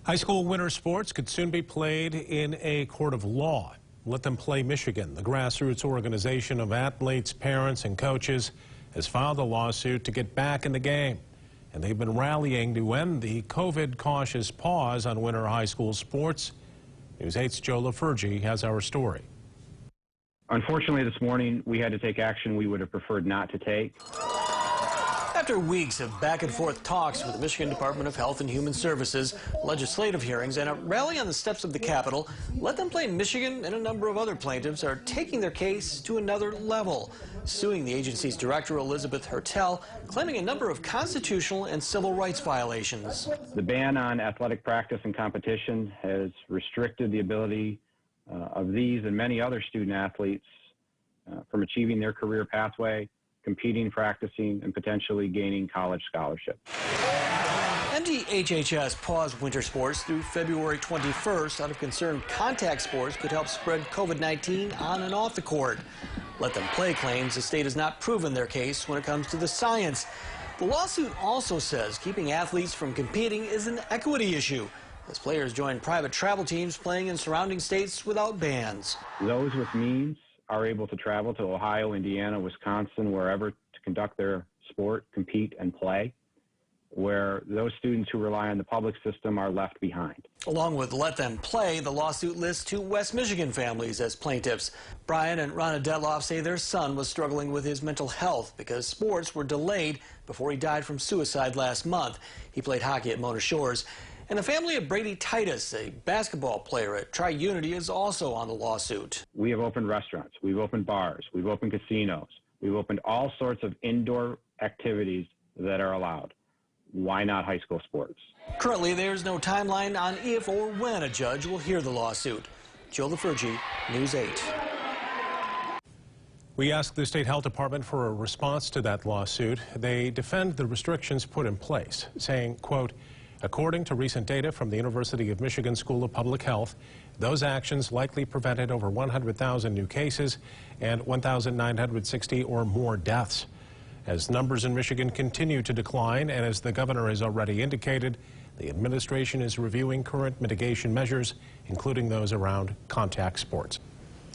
High school winter sports could soon be played in a court of law. Let Them Play Michigan, the grassroots organization of athletes, parents, and coaches, has filed a lawsuit to get back in the game. And they've been rallying to end the COVID cautious pause on winter high school sports. News 8's Joe LaFurgey has our story. Unfortunately, this morning we had to take action we would have preferred not to take. After weeks of back-and-forth talks with the Michigan Department of Health and Human Services, legislative hearings, and a rally on the steps of the Capitol, Let Them Play Michigan and a number of other plaintiffs are taking their case to another level, suing the agency's director, Elizabeth Hertel, claiming a number of constitutional and civil rights violations. The ban on athletic practice and competition has restricted the ability of these and many other student athletes from achieving their career pathway, competing, practicing, and potentially gaining college scholarships. MDHHS paused winter sports through February 21st out of concern contact sports could help spread COVID-19 on and off the court. Let Them Play claims the state has not proven their case when it comes to the science. The lawsuit also says keeping athletes from competing is an equity issue, as players join private travel teams playing in surrounding states without bans. Those with means are able to travel to Ohio, Indiana, Wisconsin, wherever to conduct their sport, compete, and play, where those students who rely on the public system are left behind. Along with Let Them Play, the lawsuit lists two West Michigan families as plaintiffs. Brian and Ronna Detloff say their son was struggling with his mental health because sports were delayed before he died from suicide last month. He played hockey at Mona Shores. And the family of Brady Titus, a basketball player at Tri-Unity, is also on the lawsuit. We have opened restaurants, we've opened bars, we've opened casinos, we've opened all sorts of indoor activities that are allowed. Why not high school sports? Currently, there's no timeline on if or when a judge will hear the lawsuit. Joe LaFurgey, News 8. We asked the state health department for a response to that lawsuit. They defend the restrictions put in place, saying, quote, according to recent data from the University of Michigan School of Public Health, those actions likely prevented over 100,000 new cases and 1,960 or more deaths. As numbers in Michigan continue to decline, and as the governor has already indicated, the administration is reviewing current mitigation measures, including those around contact sports.